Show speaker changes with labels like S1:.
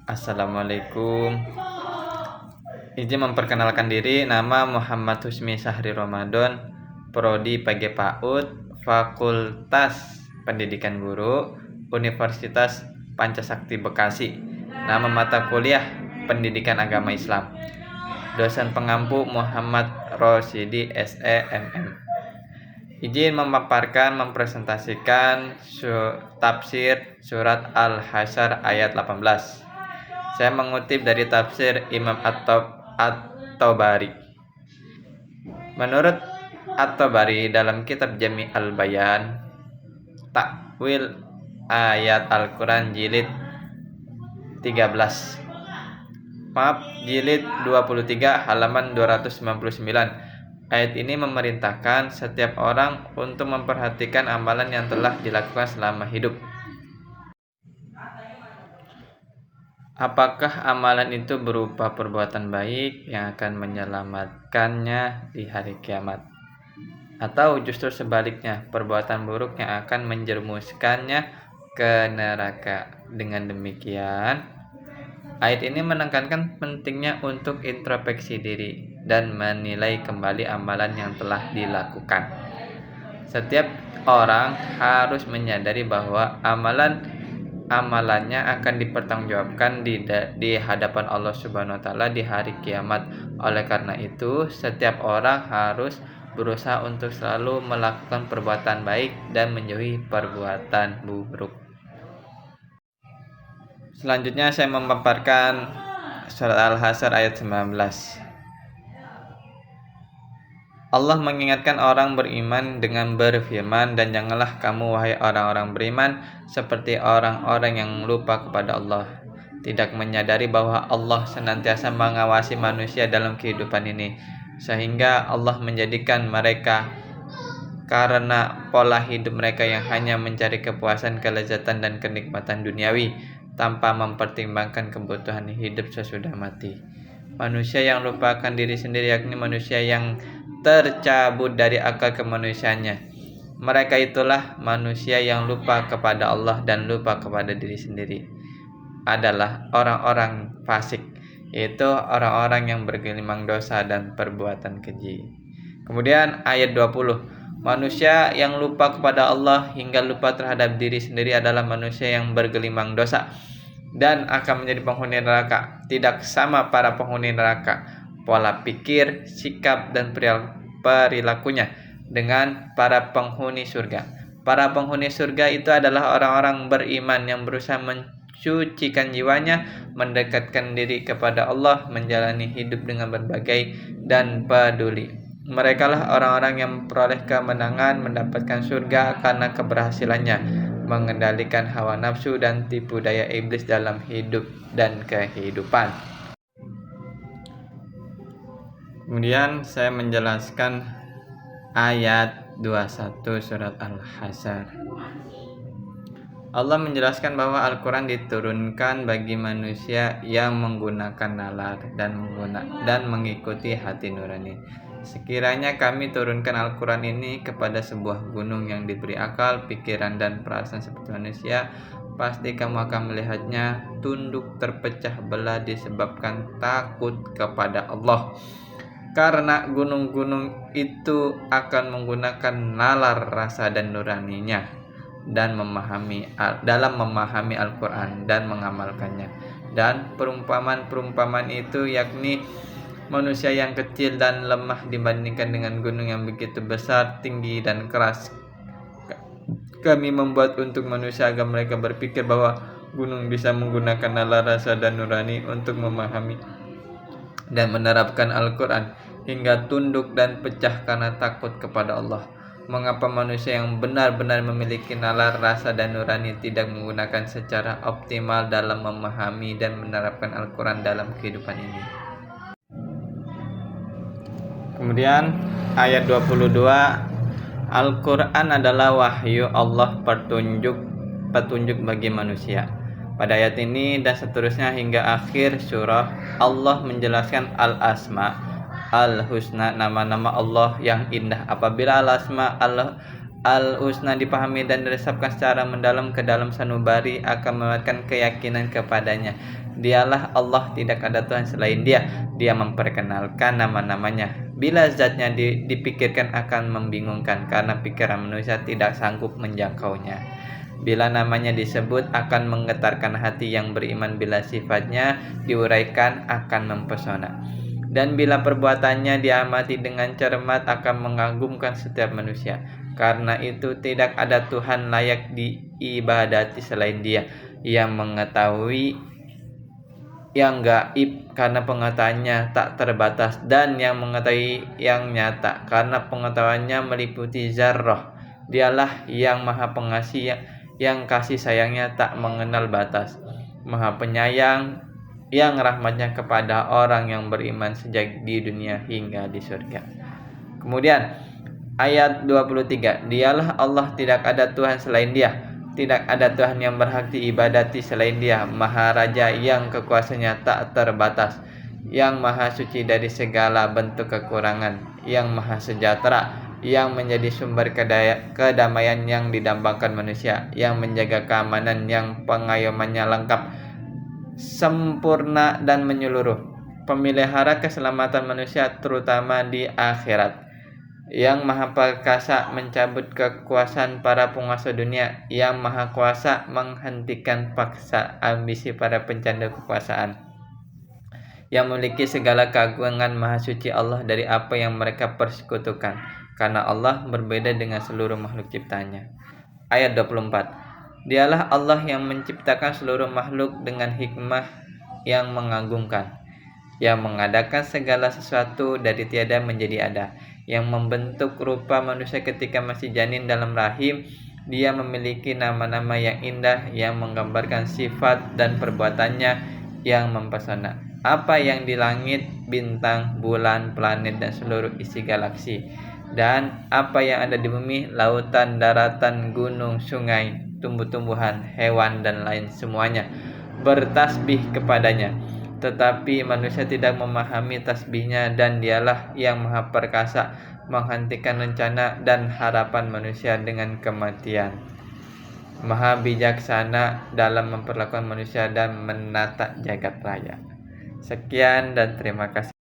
S1: Assalamualaikum. Izin memperkenalkan diri, nama Muhammad Husmi Sahri Ramadan, Prodi PG PAUD, Fakultas Pendidikan Guru, Universitas Pancasakti Bekasi. Nama mata kuliah Pendidikan Agama Islam. Dosen pengampu Muhammad Rosidi SE MM. Izin memaparkan, mempresentasikan tafsir surat Al-Hasyr ayat 18. Saya mengutip dari tafsir Imam At-Tabari. Menurut At-Tabari dalam kitab Jami' al-Bayan, Takwil ayat Al-Quran jilid 13. Jilid 23 halaman 299. Ayat ini memerintahkan setiap orang untuk memperhatikan amalan yang telah dilakukan selama hidup. Apakah amalan itu berupa perbuatan baik yang akan menyelamatkannya di hari kiamat, atau justru sebaliknya, perbuatan buruk yang akan menjerumuskannya ke neraka? Dengan demikian, ayat ini menekankan pentingnya untuk introspeksi diri dan menilai kembali amalan yang telah dilakukan. Setiap orang harus menyadari bahwa amalannya akan dipertanggungjawabkan di hadapan Allah Subhanahu wa taala di hari kiamat. Oleh karena itu, setiap orang harus berusaha untuk selalu melakukan perbuatan baik dan menjauhi perbuatan buruk. Selanjutnya saya memaparkan surat Al-Hasyr ayat 19. Allah mengingatkan orang beriman dengan berfirman, dan janganlah kamu wahai orang-orang beriman seperti orang-orang yang lupa kepada Allah, tidak menyadari bahwa Allah senantiasa mengawasi manusia dalam kehidupan ini, sehingga Allah menjadikan mereka karena pola hidup mereka yang hanya mencari kepuasan, kelezatan, dan kenikmatan duniawi tanpa mempertimbangkan kebutuhan hidup sesudah mati. Manusia yang lupakan diri sendiri, yakni manusia yang tercabut dari akal kemanusiaannya. Mereka itulah manusia yang lupa kepada Allah dan lupa kepada diri sendiri, adalah orang-orang fasik, yaitu orang-orang yang bergelimang dosa dan perbuatan keji. Kemudian ayat 20, manusia yang lupa kepada Allah hingga lupa terhadap diri sendiri adalah manusia yang bergelimang dosa dan akan menjadi penghuni neraka. Tidak sama para penghuni neraka pola pikir, sikap, dan perilakunya dengan para penghuni surga. Para penghuni surga itu adalah orang-orang beriman yang berusaha mensucikan jiwanya, mendekatkan diri kepada Allah, menjalani hidup dengan berbagai dan peduli. Mereka lah orang-orang yang memperoleh kemenangan, mendapatkan surga karena keberhasilannya mengendalikan hawa nafsu dan tipu daya iblis dalam hidup dan kehidupan. Kemudian saya menjelaskan ayat 21 surat Al-Hasyr. Allah menjelaskan bahwa Al-Quran diturunkan bagi manusia yang menggunakan nalar dan mengikuti hati nurani. Sekiranya kami turunkan Al-Quran ini kepada sebuah gunung yang diberi akal, pikiran, dan perasaan seperti manusia, pasti kamu akan melihatnya tunduk terpecah belah disebabkan takut kepada Allah. Karena gunung-gunung itu akan menggunakan nalar rasa dan nuraninya dan dalam memahami Al-Quran dan mengamalkannya. Dan perumpamaan itu yakni manusia yang kecil dan lemah dibandingkan dengan gunung yang begitu besar, tinggi, dan keras. Kami membuat untuk manusia agar mereka berpikir bahwa gunung bisa menggunakan nalar rasa dan nurani untuk memahami dan menerapkan Al-Quran hingga tunduk dan pecah karena takut kepada Allah. Mengapa manusia yang benar-benar memiliki nalar rasa dan nurani tidak menggunakan secara optimal dalam memahami dan menerapkan Al-Quran dalam kehidupan ini? Kemudian ayat 22, Al-Quran adalah wahyu Allah, petunjuk bagi manusia. Pada ayat ini dan seterusnya hingga akhir surah, Allah menjelaskan Al-Asma Al-Husna, nama-nama Allah yang indah. Apabila Al-Asma al-husna dipahami dan diresapkan secara mendalam ke dalam sanubari akan menguatkan keyakinan kepadanya. Dialah Allah, tidak ada Tuhan selain Dia. Dia memperkenalkan nama-namanya. Bila zatnya dipikirkan akan membingungkan, karena pikiran manusia tidak sanggup menjangkaunya. Bila namanya disebut akan menggetarkan hati yang beriman, bila sifatnya diuraikan akan mempesona. Dan bila perbuatannya diamati dengan cermat akan mengagumkan setiap manusia. Karena itu tidak ada Tuhan layak diibadati selain Dia, yang mengetahui yang gaib karena pengetahuannya tak terbatas, dan yang mengetahui yang nyata karena pengetahuannya meliputi zarrah. Dialah yang maha pengasih, yang kasih sayangnya tak mengenal batas, maha penyayang, yang rahmatnya kepada orang yang beriman sejak di dunia hingga di surga. Kemudian ayat 23, dialah Allah, tidak ada Tuhan selain Dia. Tidak ada Tuhan yang berhak diibadati selain Dia, Maha Raja yang kekuasaannya tak terbatas, yang Maha Suci dari segala bentuk kekurangan, yang Maha Sejahtera, yang menjadi sumber kedamaian yang didambakan manusia, yang menjaga keamanan yang pengayomannya lengkap, sempurna dan menyeluruh, pemelihara keselamatan manusia terutama di akhirat, yang maha perkasa mencabut kekuasaan para penguasa dunia, yang maha kuasa menghentikan paksa ambisi para pencanda kekuasaan, yang memiliki segala keagungan. Maha suci Allah dari apa yang mereka persekutukan, karena Allah berbeda dengan seluruh makhluk ciptanya. Ayat 24, dialah Allah yang menciptakan seluruh makhluk dengan hikmah yang mengagumkan, yang mengadakan segala sesuatu dari tiada menjadi ada, yang membentuk rupa manusia ketika masih janin dalam rahim. Dia memiliki nama-nama yang indah yang menggambarkan sifat dan perbuatannya yang mempesona. Apa yang di langit, bintang, bulan, planet, dan seluruh isi galaksi, dan apa yang ada di bumi, lautan, daratan, gunung, sungai, tumbuh-tumbuhan, hewan, dan lain semuanya bertasbih kepadanya. Tetapi manusia tidak memahami tasbihnya, dan Dialah yang maha perkasa menghentikan rencana dan harapan manusia dengan kematian, maha bijaksana dalam memperlakukan manusia dan menata jagat raya. Sekian dan terima kasih.